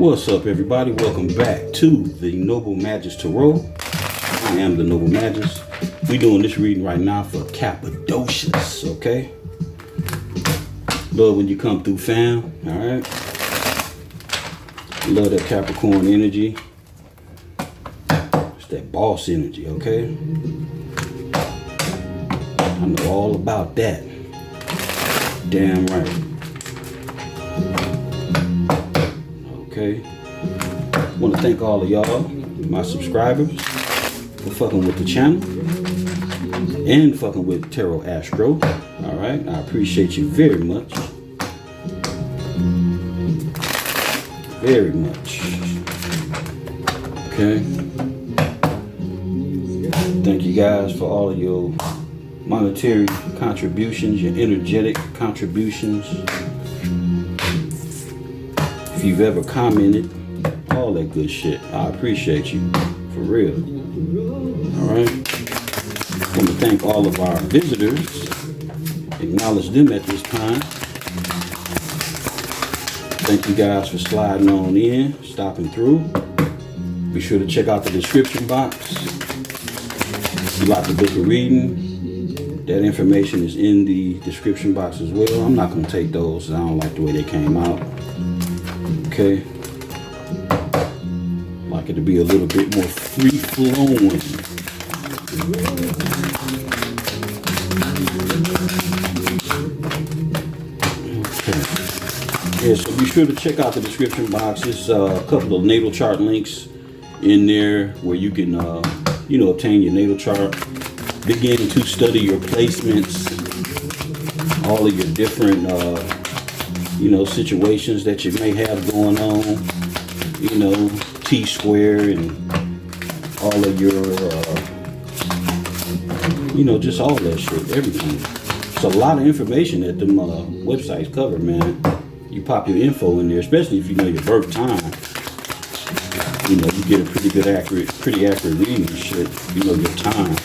What's up, everybody? Welcome back to the NobleMagusTarot. I am the Noble Magus. We doing this reading right now for Cappadocious, okay? Love when you come through, fam. All right. Love that Capricorn energy. It's that boss energy, okay? I know all about that. Damn right. Okay. I want to thank all of y'all, my subscribers, for fucking with the channel and fucking with Tarro Astro. All right. I appreciate you very much. Very much. Okay. Thank you guys for all of your monetary contributions, your energetic contributions. If you've ever commented, all that good shit, I appreciate you, for real. Alright? I want to thank all of our visitors, acknowledge them at this time. Thank you guys for sliding on in, stopping through. Be sure to check out the description box. If you like the book of reading, that information is in the description box as well. I'm not going to take those, I don't like the way they came out. Okay, like it to be a little bit more free flowing. Okay. Yeah, so be sure to check out the description box. There's a couple of natal chart links in there where you can, obtain your natal chart. Begin to study your placements, all of your different situations that you may have going on, T-square and all of your, just all that shit, everything. It's a lot of information that them websites cover, man. You pop your info in there, especially if you know your birth time. You get a pretty accurate reading of shit. You know your time.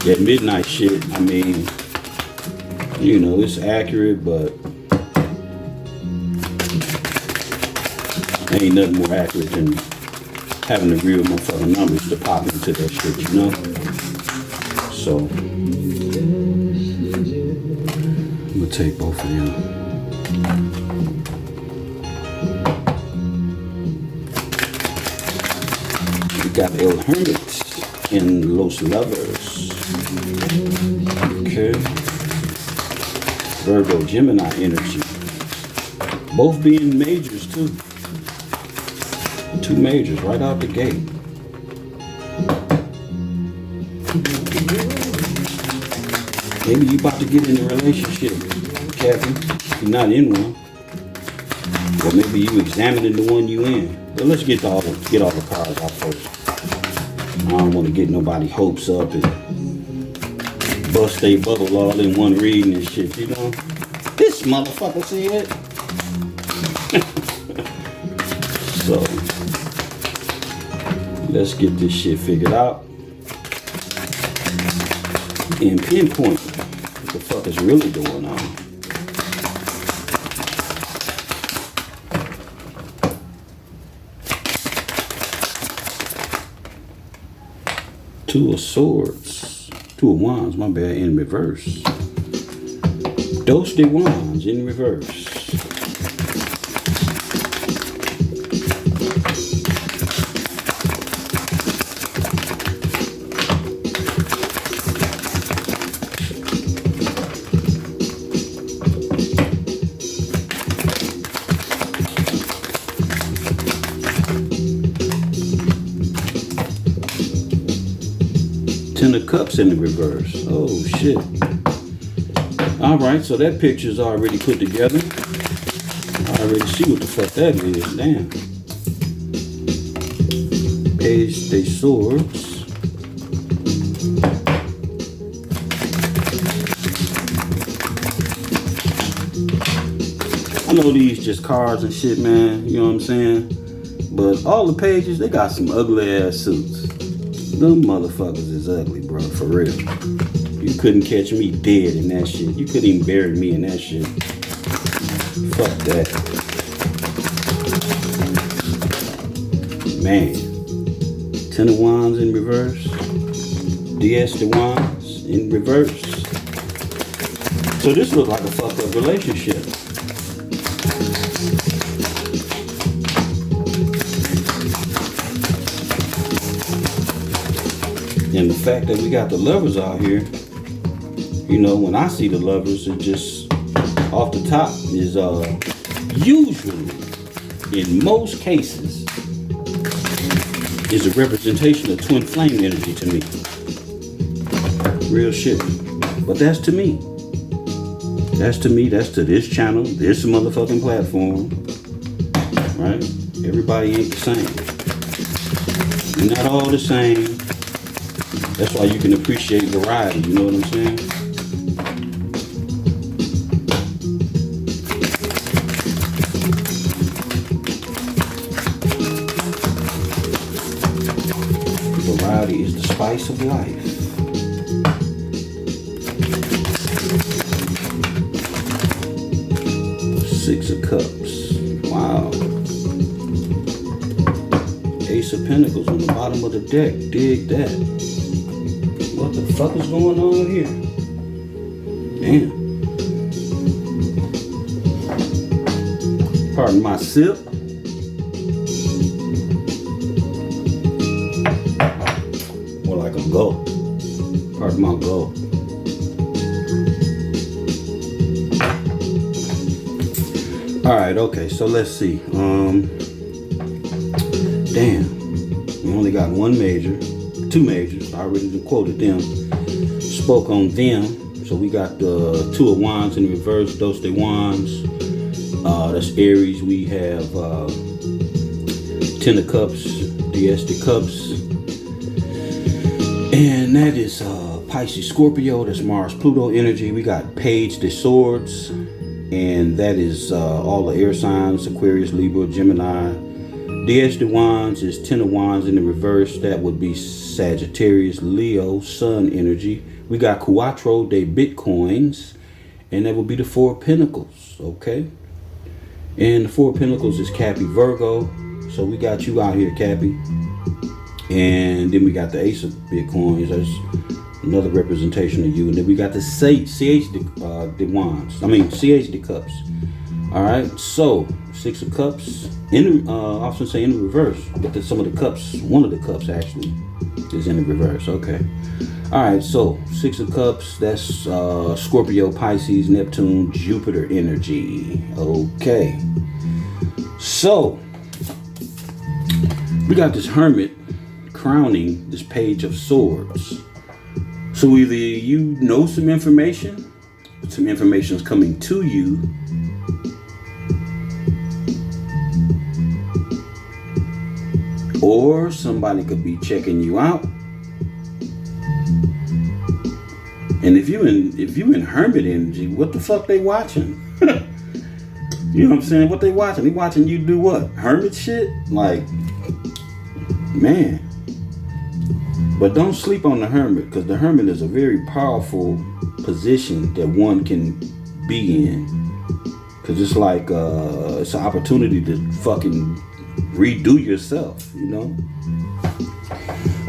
That midnight shit, I mean, it's accurate, but ain't nothing more accurate than having the real motherfucking numbers to pop into that shit, So, I'm gonna take both of them. We got El Hermit and Los Lovers. Okay. Virgo, Gemini energy. Both being majors too. Two majors right out the gate. Maybe you about to get in a relationship, Kathy. You're not in one. Or maybe you examining the one you in. But let's get all the cards out first. I don't want to get nobody hopes up and bust they bubble all in one reading and shit, This motherfucker said. So, let's get this shit figured out and pinpoint what the fuck is really going on. Two of Swords. Two of Wands, my bad, in reverse. Dos de Wands in reverse. Ten of Cups in the reverse. Oh shit. Alright, so that picture's already put together. I already see what the fuck that is. Damn. Page de Swords. I know these just cards and shit, man. You know what I'm saying? But all the pages, they got some ugly ass suits. Them motherfuckers is ugly, bro, for real. You couldn't catch me dead in that shit. You couldn't even bury me in that shit. Fuck that. Man. 10 of Wands in reverse. DS de Wands in reverse. So this looks like a fucked up relationship. And the fact that we got the Lovers out here, you know, when I see the Lovers, it just off the top is usually, in most cases, is a representation of twin flame energy to me. Real shit. But that's to me. That's to me. That's to this channel, this motherfucking platform. Right? Everybody ain't the same. We're not all the same. That's why you can appreciate variety. You know what I'm saying? Variety is the spice of life. Six of Cups. Wow. Ace of Pentacles on the bottom of the deck. Dig that. What the fuck is going on here? Damn. Pardon my sip. More like a gulp. Pardon my gulp. Alright, okay, so let's see. Damn. We only got one major. Two majors. I already quoted them. Spoke on them. So we got the Two of Wands in reverse, Dos de Wands. That's Aries. We have 10 of Cups, DS de Cups. And that is Pisces Scorpio. That's Mars Pluto energy. We got Page de Swords. And that is all the air signs, Aquarius, Libra, Gemini. DS de Wands is 10 of Wands in the reverse. That would be Sagittarius, Leo, Sun energy. We got Cuatro de Bitcoins, and that would be the Four of Pentacles, okay? And the Four of Pentacles is Cappy, Virgo. So we got you out here, Cappy. And then we got the Ace of Bitcoins. That's another representation of you. And then we got the CH de Wands. CH de Cups. All right, so 6 of Cups. I often say in the reverse, but then some of the cups, one of the cups actually is in the reverse. Okay. All right, so 6 of Cups. That's Scorpio, Pisces, Neptune, Jupiter energy. Okay. So we got this Hermit crowning this Page of Swords. So either you know some information is coming to you, or somebody could be checking you out. And if you in Hermit energy, what the fuck they watching? You know what I'm saying? What they watching? They watching you do what? Hermit shit? Like, man. But don't sleep on the Hermit, because the Hermit is a very powerful position that one can be in. Because it's like, it's an opportunity to fucking redo yourself, you know?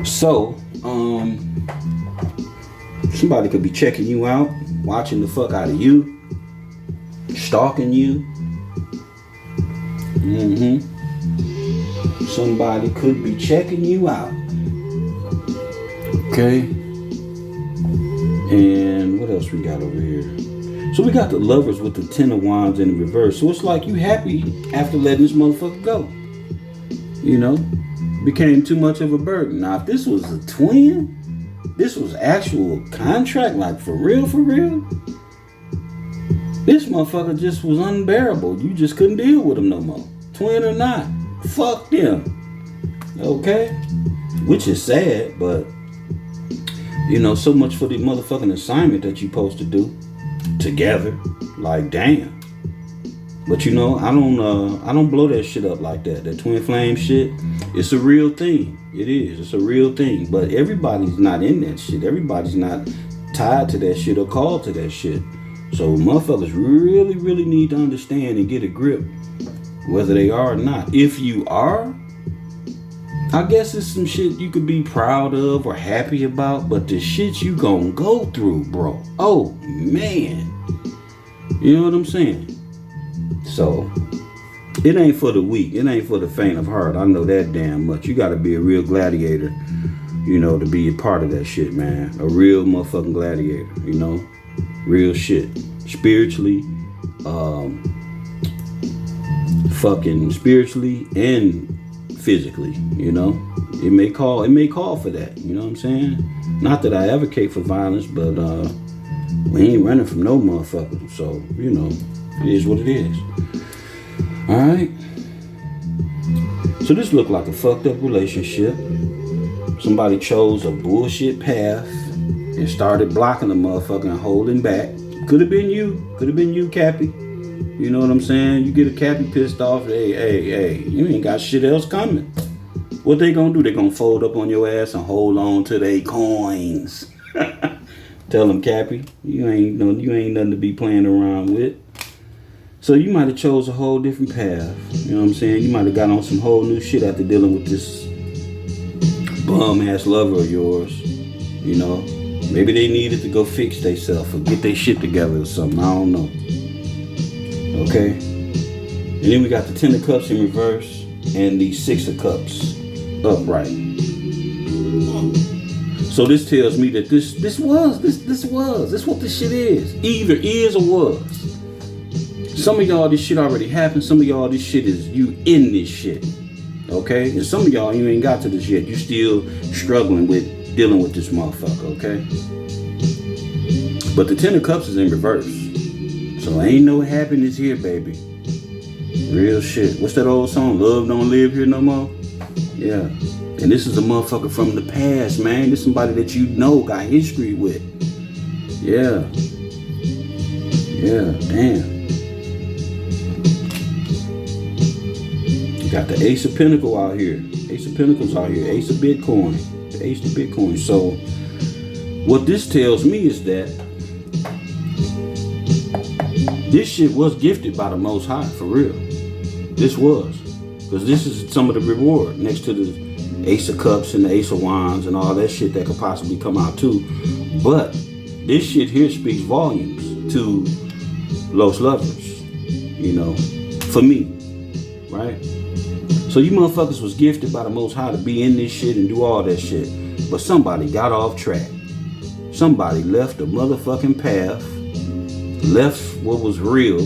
So, somebody could be checking you out, watching the fuck out of you, stalking you. Somebody could be checking you out. Okay. And what else we got over here? So we got the Lovers with the 10 of Wands in the reverse. So it's like you happy after letting this motherfucker go. You know? Became too much of a burden. Now if this was a twin, this was actual contract, like for real, this motherfucker just was unbearable. You just couldn't deal with him no more. Twin or not. Fuck them. Okay? Which is sad, but you know, so much for the motherfucking assignment that you supposed to do together. Like, damn. But you know, I don't blow that shit up like that. That twin flame shit, it's a real thing. It is. It's a real thing. But everybody's not in that shit. Everybody's not tied to that shit or called to that shit. So motherfuckers really, really need to understand and get a grip, whether they are or not. If you are, I guess it's some shit you could be proud of or happy about, but the shit you gonna go through, bro. Oh, man. You know what I'm saying? So, it ain't for the weak. It ain't for the faint of heart. I know that damn much. You gotta be a real gladiator, you know, to be a part of that shit, man. A real motherfucking gladiator, you know? Real shit. Spiritually, spiritually and physically, you know? It may call for that, you know what I'm saying? Not that I advocate for violence, but we ain't running from no motherfucker. So, you know, it is what it is. Alright? So this looked like a fucked up relationship. Somebody chose a bullshit path and started blocking the motherfucker and holding back. Could have been you. Could have been you, Cappy. You know what I'm saying? You get a Cappy pissed off. Hey, you ain't got shit else coming. What they gonna do? They gonna fold up on your ass and hold on to their coins. Tell them, Cappy, you ain't nothing to be playing around with. So you might have chose a whole different path. You know what I'm saying? You might have got on some whole new shit after dealing with this bum ass lover of yours. You know, maybe they needed to go fix themselves or get their shit together or something. I don't know. Okay. And then we got the 10 of Cups in reverse and the 6 of Cups upright. So this tells me that this what this shit is. Either is or was. Some of y'all, this shit already happened. Some of y'all, this shit is you in this shit. Okay? And some of y'all, you ain't got to this yet. You still struggling with dealing with this motherfucker, okay? But the 10 of Cups is in reverse. So ain't no happiness here, baby. Real shit. What's that old song? Love don't live here no more? Yeah. And this is a motherfucker from the past, man. This is somebody that you know, got history with. Yeah. Yeah, damn. You got the Ace of Pentacles out here. Ace of Pentacles out here. Ace of Bitcoin. The Ace of Bitcoin. So, what this tells me is that this shit was gifted by the Most High, for real. This was. Because this is some of the reward next to the Ace of Cups and the Ace of Wands and all that shit that could possibly come out too. But this shit here speaks volumes to Los Lovers, you know, for me, right? So you motherfuckers was gifted by the Most High to be in this shit and do all that shit. But somebody got off track. Somebody left the motherfucking path, left what was real,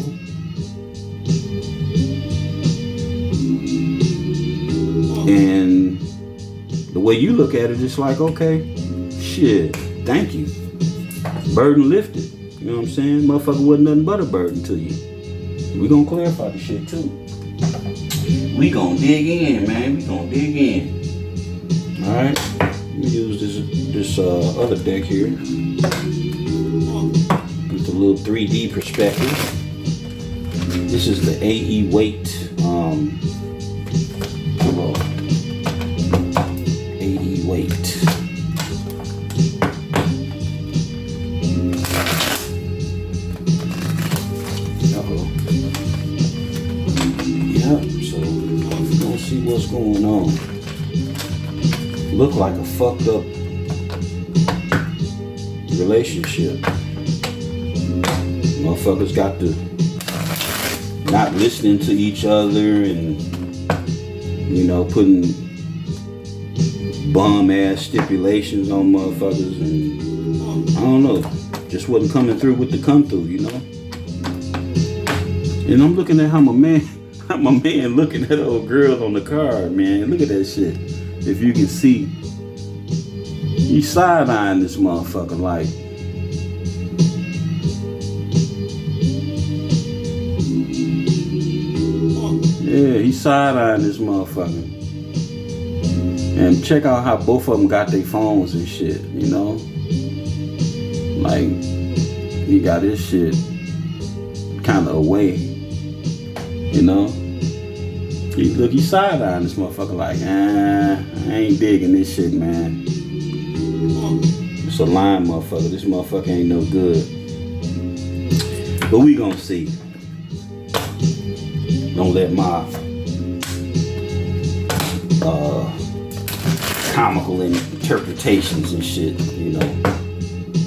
and the way you look at it, it's like, okay, shit, thank you. Burden lifted. You know what I'm saying? Motherfucker wasn't nothing but a burden to you. We gonna clarify the shit too. We gonna dig in, man. We gonna dig in. Alright. Let me use this other deck here. With a little 3D perspective. This is the AE weight. AE weight. What's going on? Look like a fucked up relationship. Motherfuckers got to not listening to each other and, you know, putting bum ass stipulations on motherfuckers, and I don't know, just wasn't coming through with the come through, you know. And I'm looking at how my man looking at old girls on the card, man. Look at that shit. If you can see, he's side-eyeing this motherfucker like. Yeah, he's side-eyeing this motherfucker. And check out how both of them got their phones and shit, you know? Like, he got his shit kind of away, you know? He's side-eyeing this motherfucker like, I ain't digging this shit, man. It's a lying motherfucker. This motherfucker ain't no good. But we gonna see. Don't let my comical interpretations and shit, you know,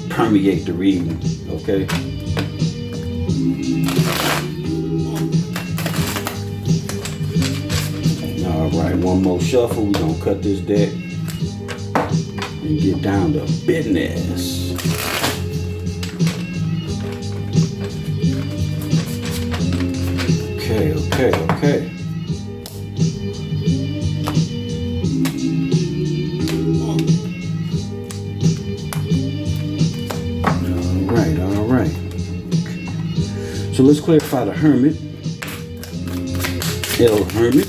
permeate the reading, okay? Alright, one more shuffle. We're gonna cut this deck and get down to business. Okay. All right. So let's clarify the Hermit. El Hermit.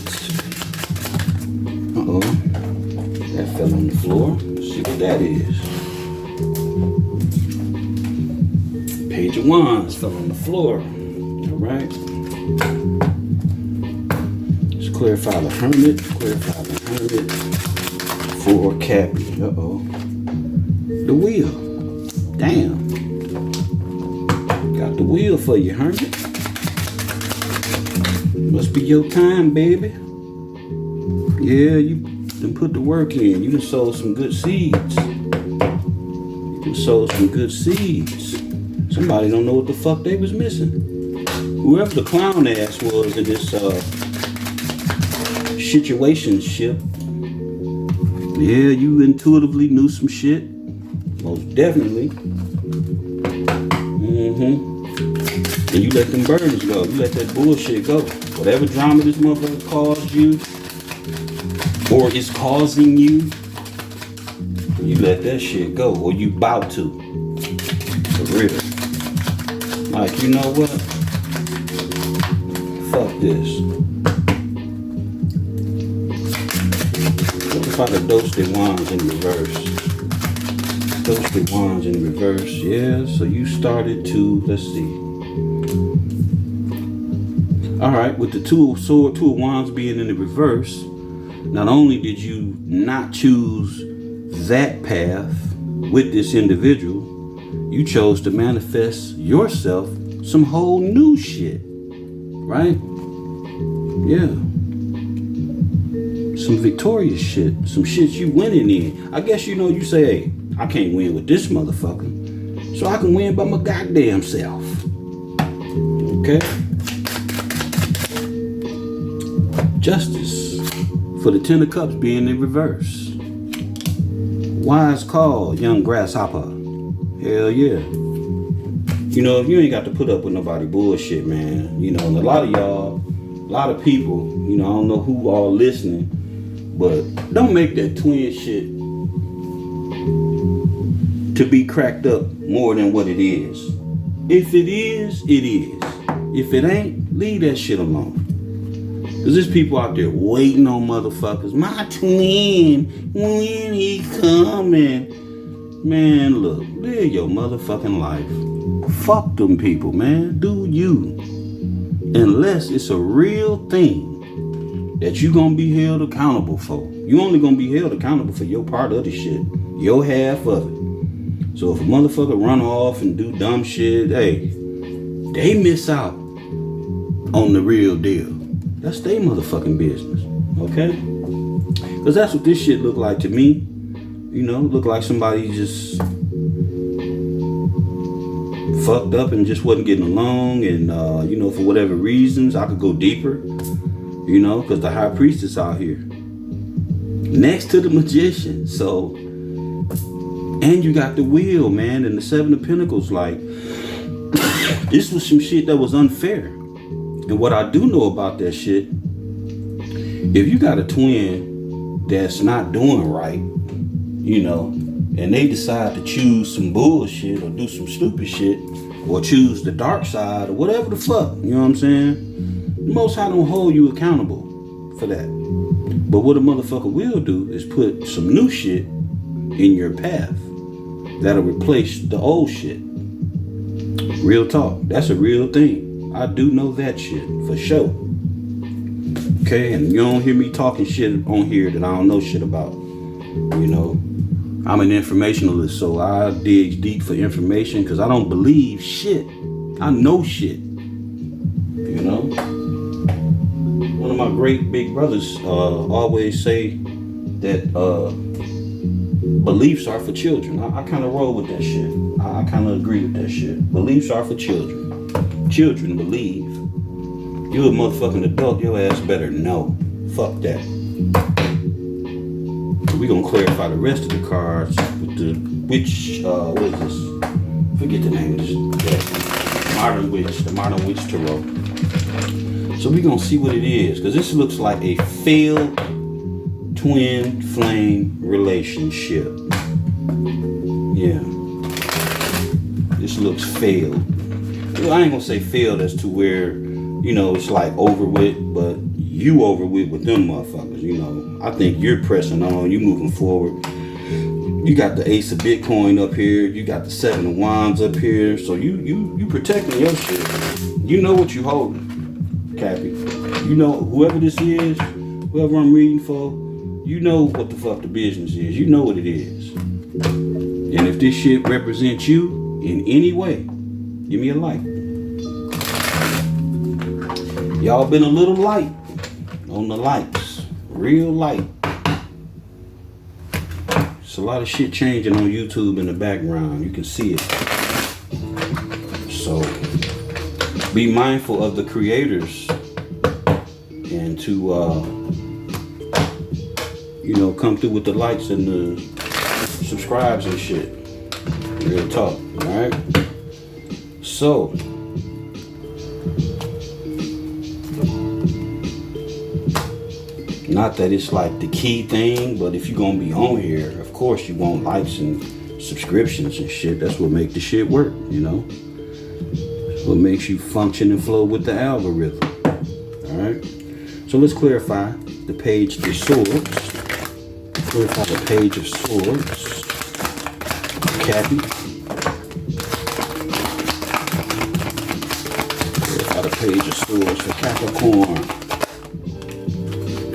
Uh-oh. That fell on the floor. Let's see what that is. Page of Wands fell on the floor. All right. Let's clarify the Hermit. For Cappy. Uh-oh. The Wheel. Damn. Got the Wheel for you, Hermit. Must be your time, baby. Yeah, you done put the work in. You done sowed some good seeds. Somebody don't know what the fuck they was missing. Whoever the clown ass was in this situationship, yeah, you intuitively knew some shit. Most definitely. And you let them burdens go. You let that bullshit go. Whatever drama this motherfucker caused you, or is causing you, you let that shit go. Or you bout to. For real. Like, you know what? Fuck this. What if I the Dose de Wands in reverse? Dose de Wands in reverse, yeah. So you started to, let's see. Alright, with the Two of Wands being in the reverse, not only did you not choose that path with this individual, you chose to manifest yourself some whole new shit. Right? Yeah. Some victorious shit. Some shit you winning in. I guess, you know, you say, hey, I can't win with this motherfucker, so I can win by my goddamn self. Okay? Justice for the Ten of Cups being in reverse. Wise call, young grasshopper. Hell yeah. You know, if you ain't got to put up with nobody bullshit, man, you know, and a lot of y'all, a lot of people, you know, I don't know who all listening, but don't make that twin shit to be cracked up more than what it is. If it is, it is. If it ain't, leave that shit alone. Cause there's people out there waiting on motherfuckers. My twin, when he coming? Man, look, live your motherfucking life. Fuck them people, man. Do you. Unless it's a real thing that you gonna be held accountable for. You only gonna be held accountable for your part of the shit. Your half of it. So if a motherfucker run off and do dumb shit, hey, they miss out on the real deal. That's their motherfucking business, okay? Because that's what this shit look like to me. You know, look like somebody just fucked up and just wasn't getting along. And, you know, for whatever reasons, I could go deeper, you know, because the High Priestess out here. Next to the Magician, so... And you got the Wheel, man, and the Seven of Pentacles. Like, this was some shit that was unfair. And what I do know about that shit, if you got a twin that's not doing right, you know, and they decide to choose some bullshit or do some stupid shit or choose the dark side or whatever the fuck, you know what I'm saying? The Most High don't hold you accountable for that. But what a motherfucker will do is put some new shit in your path that'll replace the old shit. Real talk. That's a real thing. I do know that shit for sure. Okay, and you don't hear me talking shit on here that I don't know shit about. You know, I'm an informationalist, so I dig deep for information because I don't believe shit I know shit. You know? One of my great big brothers always say that beliefs are for children. I kind of roll with that shit. I kind of agree with that shit. Beliefs are for children. Children believe. You a motherfucking adult, your ass better know. Fuck that. We gonna clarify the rest of the cards with the witch, what is this? Forget the name of this. Modern Witch, the Modern Witch Tarot. So we gonna see what it is, because this looks like a failed twin flame relationship. Yeah. This looks failed. Well, I ain't gonna say failed as to where, you know, it's like over with, but you over with them motherfuckers, you know. I think you're pressing on, you moving forward. You got the Ace of Bitcoin up here, you got the Seven of Wands up here, so you protecting your shit. You know what you holding, Cappy. You know, whoever this is, whoever I'm reading for, you know what the fuck the business is. You know what it is. And if this shit represents you in any way, give me a like. Y'all been a little light on the lights. Real light. It's a lot of shit changing on YouTube in the background. You can see it. So be mindful of the creators and to you know, come through with the likes and the subscribes and shit. Real talk. Alright? So not that it's like the key thing, but if you're gonna be on here, of course you want likes and subscriptions and shit. That's what make the shit work, you know? What makes you function and flow with the algorithm. Alright? So let's clarify the Page of Swords. Clarify the Page of Swords. Cappy. Clarify the Page of Swords for Capricorn.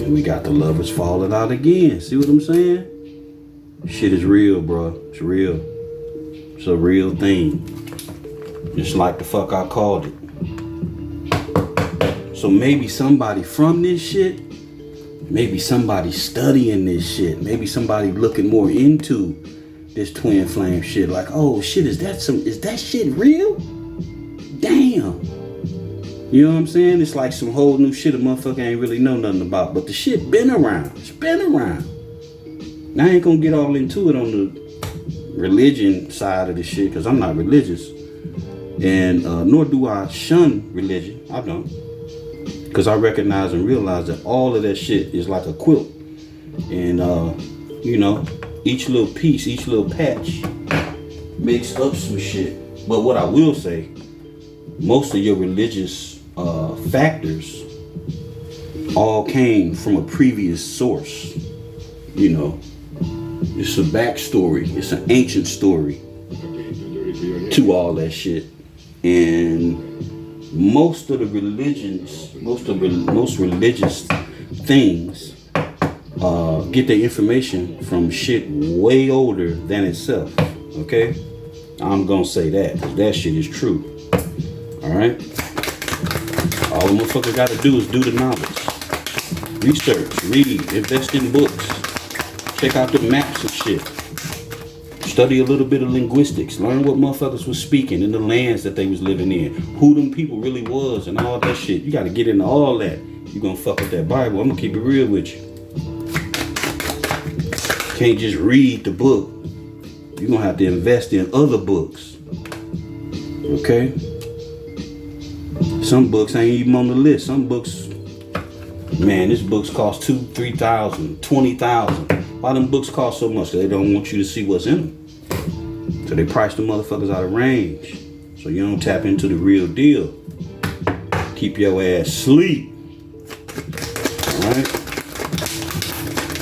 And we got the Lovers falling out again. See what I'm saying? Shit is real, bro. It's real. It's a real thing. Just like the fuck I called it. So maybe somebody from this shit, maybe somebody studying this shit, maybe somebody looking more into this twin flame shit. Like, oh shit, is that shit real? Damn. You know what I'm saying? It's like some whole new shit a motherfucker ain't really know nothing about. But the shit been around. It's been around. Now I ain't gonna get all into it on the religion side of the shit, because I'm not religious. And nor do I shun religion. I don't. Because I recognize and realize that all of that shit is like a quilt. And, you know, each little piece, each little patch makes up some shit. But what I will say, most of your religious factors all came from a previous source. You know, it's a backstory. It's an ancient story to all that shit. And most of the religions, most religious things get their information from shit way older than itself. Okay? I'm gonna say that, because that shit is true. Alright? All the motherfucker gotta do is do the knowledge. Research, read, invest in books. Check out the maps and shit. Study a little bit of linguistics. Learn what motherfuckers was speaking in the lands that they was living in. Who them people really was and all that shit. You gotta get into all that. You gonna fuck with that Bible. I'm gonna keep it real with you. Can't just read the book. You're gonna have to invest in other books. Okay? Some books ain't even on the list. Some books, man, this books cost $2,000, $3,000, $20,000. Why them books cost so much? They don't want you to see what's in them. So they price the motherfuckers out of range. So you don't tap into the real deal. Keep your ass asleep. Alright?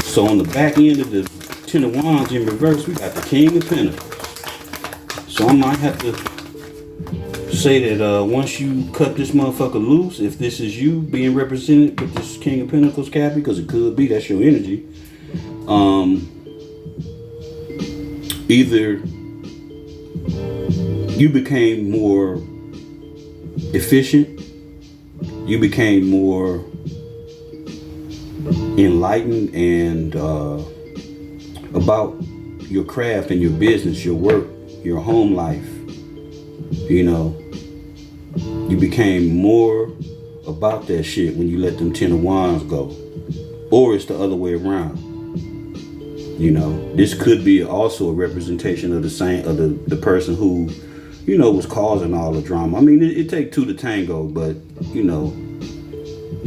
So on the back end of the Ten of Wands in reverse, we got the King of Pentacles. So I might have to say that once you cut this motherfucker loose, if this is you being represented with this King of Pentacles, Cappy, because it could be, that's your energy. Either you became more efficient. You became more enlightened and about your craft and your business, your work, your home life. You know, you became more about that shit when you let them 10 of Wands go. Or it's the other way around. You know, this could be also a representation of the same of the person who, you know, was causing all the drama. I mean, it takes two to tango, but you know,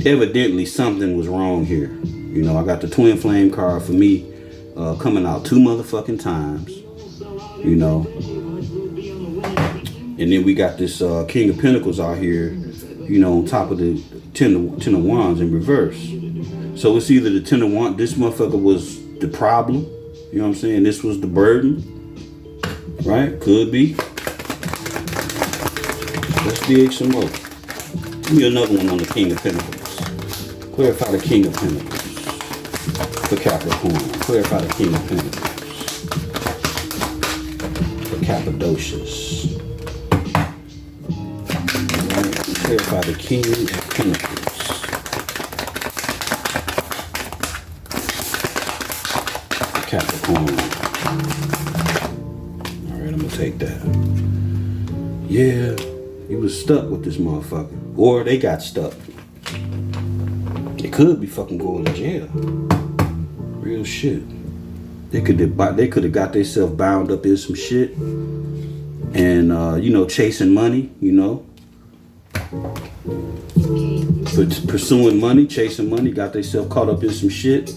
evidently something was wrong here. You know, I got the twin flame card for me coming out 2 motherfucking times. You know, and then we got this King of Pentacles out here, you know, on top of the 10 of Wands in reverse. So it's either the 10 of Wands, this motherfucker was the problem, you know what I'm saying? This was the burden, right? Could be. Let's dig some more. Give me another one on the King of Pentacles. Clarify the King of Pentacles for Capricorn. Clarify the King of Pentacles for Cappadocious. Right. Clarify the King of Pentacles. Capricorn. Alright, I'm gonna take that. Yeah, he was stuck with this motherfucker. Or they got stuck. They could be fucking going to jail. Real shit. They could have got themselves bound up in some shit. And you know, chasing money, you know. Pursuing money, chasing money, got themselves caught up in some shit.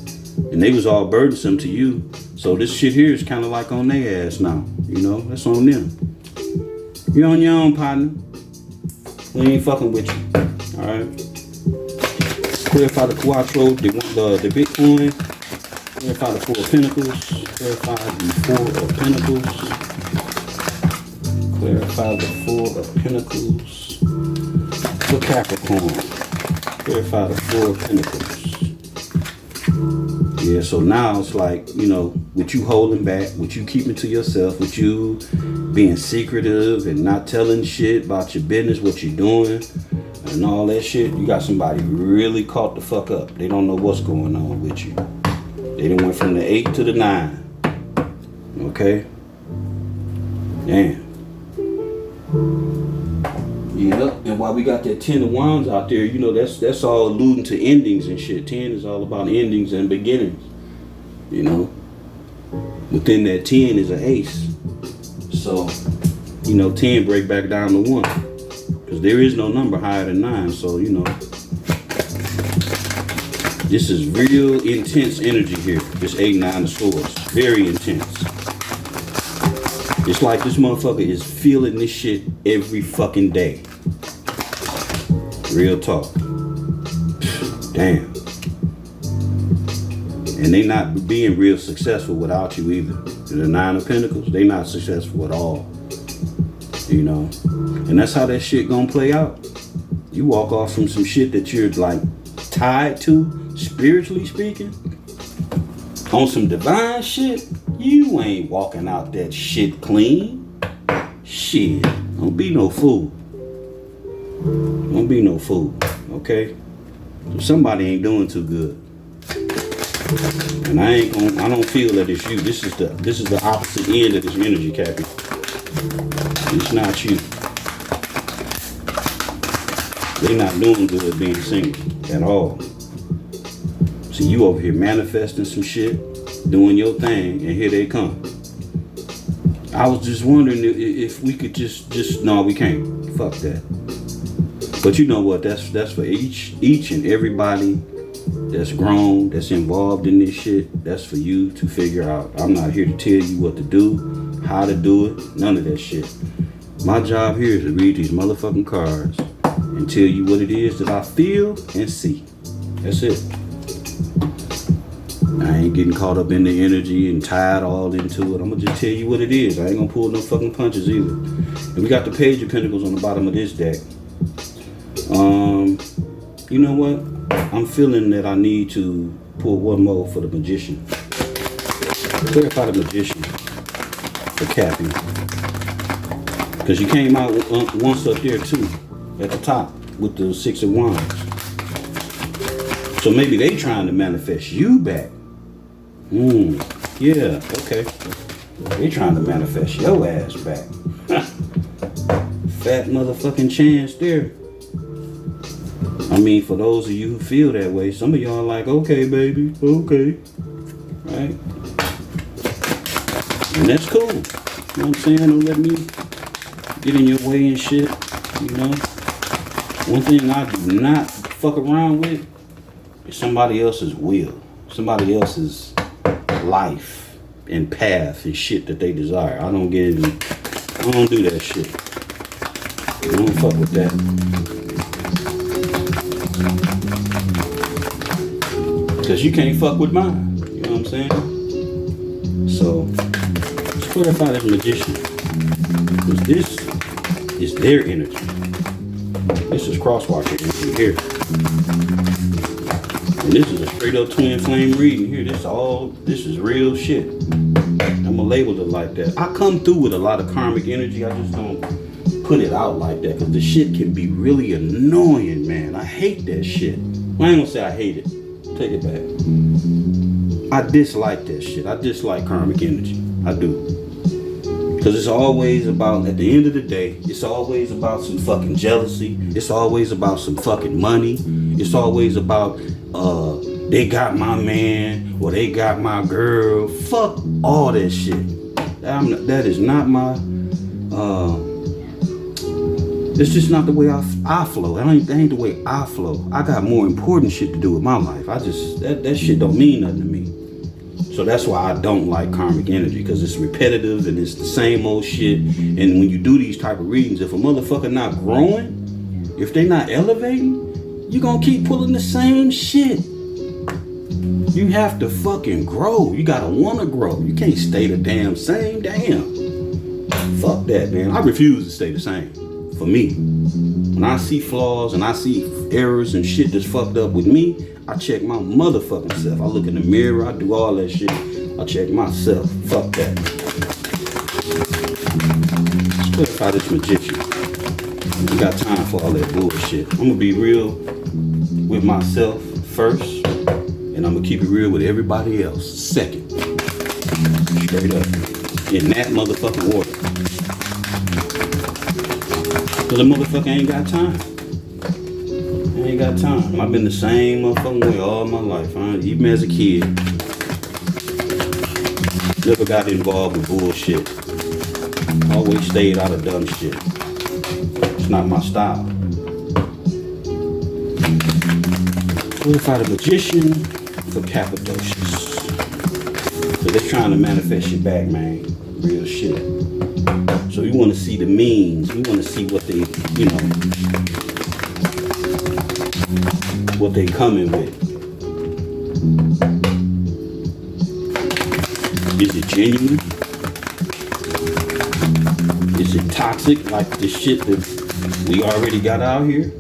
And they was all burdensome to you. So this shit here is kind of like on their ass now. You know, that's on them. You're on your own, partner. We ain't fucking with you. Alright. Clarify the Quattro, the Bitcoin. Clarify the 4 of Pentacles. Clarify the 4 of Pentacles. Clarify the 4 of Pentacles. For Capricorn. Clarify the 4 of Pentacles. Yeah, so now it's like, you know, with you holding back, with you keeping to yourself, with you being secretive and not telling shit about your business, what you're doing, and all that shit, you got somebody really caught the fuck up. They don't know what's going on with you. They done went from the 8 to the 9. Okay? Damn. Yeah, and while we got that 10 of Wands out there, you know, that's all alluding to endings and shit. 10 is all about endings and beginnings. You know, within that 10 is an ace. So, you know, 10 break back down to 1. Because there is no number higher than 9. So, you know, this is real intense energy here. This 8, 9 of Swords. Very intense. It's like this motherfucker is feeling this shit every fucking day. Real talk. Damn. And they not being real successful without you either. The 9 of Pentacles, they not successful at all. You know. And that's how that shit gonna play out. You walk off from some shit that you're like tied to, spiritually speaking, on some divine shit. You ain't walking out that shit clean. Shit. Don't be no fool. Don't be no fool. Okay? So somebody ain't doing too good. And I don't feel that it's you. This is the opposite end of this energy, Cappy. It's not you. They're not doing good being single at all. See, you over here manifesting some shit, doing your thing, and here they come. I was just wondering if we could just no, we can't. Fuck that. But you know what? That's for each and everybody that's grown, that's involved in this shit. That's for you to figure out. I'm not here to tell you what to do, how to do it, none of that shit. My job here is to read these motherfucking cards and tell you what it is that I feel and see. That's it. I ain't getting caught up in the energy and tied all into it. I'm gonna just tell you what it is. I ain't gonna pull no fucking punches either. And we got the Page of Pentacles on the bottom of this deck. You know what? I'm feeling that I need to pull one more for the Magician. Clarify the Magician for Cappy. Because you came out once up there too. at the top with the 6 of Wands. So maybe they trying to manifest you back. Yeah, okay. They trying to manifest your ass back. Fat motherfucking chance there. I mean, for those of you who feel that way, some of y'all like, okay, baby, okay. Right? And that's cool. You know what I'm saying? Don't let me get in your way and shit. You know? One thing I do not fuck around with is somebody else's will. Somebody else's life and path and shit that they desire. I don't get in, I don't do that shit. I don't fuck with that. Because you can't fuck with mine. You know what I'm saying? So, let's clarify this Magician. Because this is their energy. This is crosswalk energy here. And this is a straight up twin flame reading here. This is real shit. I'm gonna label it like that. I come through with a lot of karmic energy. I just don't put it out like that. Because the shit can be really annoying, man. I hate that shit. Well, I ain't gonna say I hate it. Take it back. I dislike that shit. I dislike karmic energy. I do. Because it's always about, at the end of the day, it's always about some fucking jealousy. It's always about some fucking money. It's always about, they got my man or they got my girl. Fuck all that shit. That is not my, it's just not the way I flow. That ain't the way I flow. I got more important shit to do with my life. That shit don't mean nothing to me. So that's why I don't like karmic energy, because it's repetitive and it's the same old shit. And when you do these type of readings, if a motherfucker not growing, if they not elevating, you gonna keep pulling the same shit. You have to fucking grow. You gotta wanna grow. You can't stay the damn same. Damn. Fuck that, man. I refuse to stay the same. For me. When I see flaws and I see errors and shit that's fucked up with me, I check my motherfucking self. I look in the mirror, I do all that shit. I check myself. Fuck that. Let's clarify this Magician. We got time for all that bullshit. I'm gonna be real with myself first, and I'm gonna keep it real with everybody else second. Straight up. In that motherfucking order. Cause the motherfucker ain't got time. I ain't got time. I've been the same motherfucking way all my life. Even as a kid. Never got involved with bullshit. Always stayed out of dumb shit. It's not my style. Clarify the Magician for Cappadocious. So they're trying to manifest you back, man. Real shit. So we want to see the means. We want to see what they, you know, what they coming with. Is it genuine? Is it toxic like the shit that we already got out here?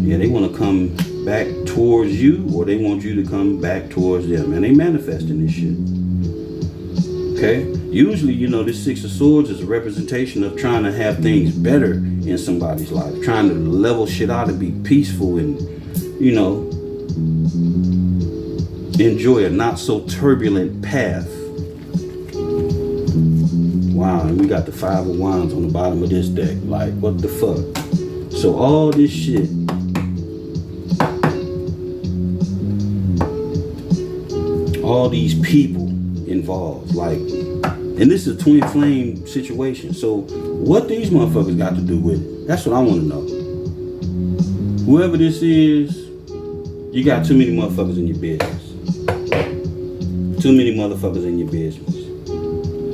Yeah, they want to come back towards you, or they want you to come back towards them. And they manifesting this shit. Okay? Usually, you know, this Six of Swords is a representation of trying to have things better in somebody's life. Trying to level shit out and be peaceful and, you know, enjoy a not so turbulent path. Wow, and we got the Five of Wands on the bottom of this deck. Like, what the fuck? So all this shit, all these people involved, like, and this is a twin flame situation. So what these motherfuckers got to do with it? That's what I want to know. Whoever this is, you got too many motherfuckers in your business. Too many motherfuckers in your business.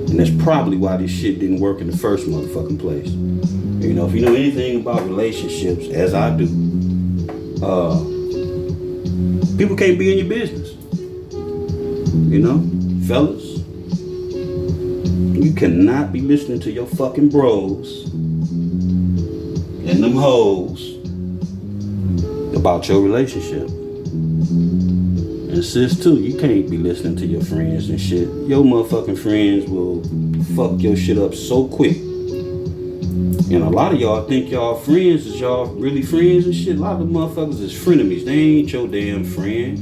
And that's probably why this shit didn't work in the first motherfucking place. You know, if you know anything about relationships, as I do, people can't be in your business. You know, fellas, you cannot be listening to your fucking bros and them hoes about your relationship. And sis too, you can't be listening to your friends and shit. Your motherfucking friends will fuck your shit up so quick. And a lot of y'all think y'all friends is y'all really friends and shit. A lot of motherfuckers is frenemies. They ain't your damn friend.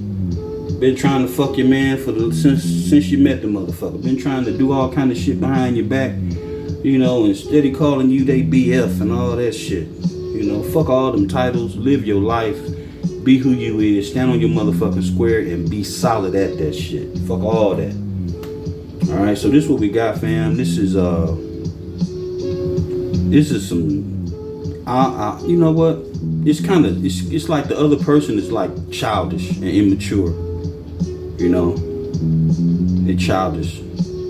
Been trying to fuck your man since you met the motherfucker. Been trying to do all kind of shit behind your back, you know, and steady calling you they BF and all that shit. You know, fuck all them titles. Live your life. Be who you is. Stand on your motherfucking square and be solid at that shit. Fuck all that. Alright, so this is what we got, fam. This is some, you know what? It's kind of, it's like the other person is like childish and immature. You know, they childish.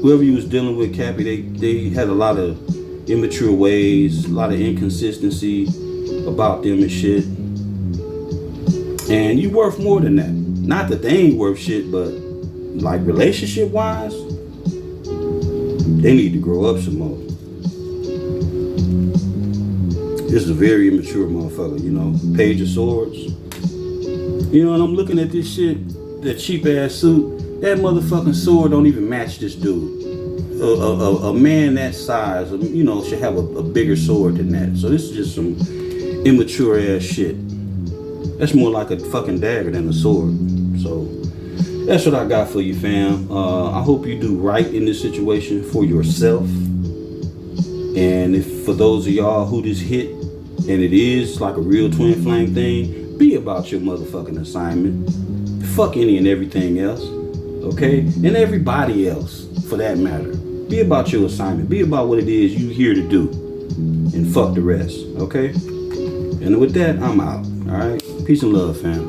Whoever you was dealing with, Cappy, they had a lot of immature ways, a lot of inconsistency about them and shit. And you worth more than that. Not that they ain't worth shit, but like relationship wise, they need to grow up some more. This is a very immature motherfucker, you know. Page of Swords. You know, and I'm looking at this shit, that cheap ass suit. That motherfucking sword don't even match this dude. A man that size, you know, should have a bigger sword than that. So this is just some immature ass shit. That's more like a fucking dagger than a sword. So that's what I got for you, fam. I hope you do right in this situation for yourself. And if for those of y'all who this hit, and it is like a real twin flame thing, be about your motherfucking assignment. Fuck any and everything else, okay? And everybody else, for that matter. Be about your assignment. Be about what it is you here to do. And fuck the rest, okay? And with that, I'm out, all right? Peace and love, fam.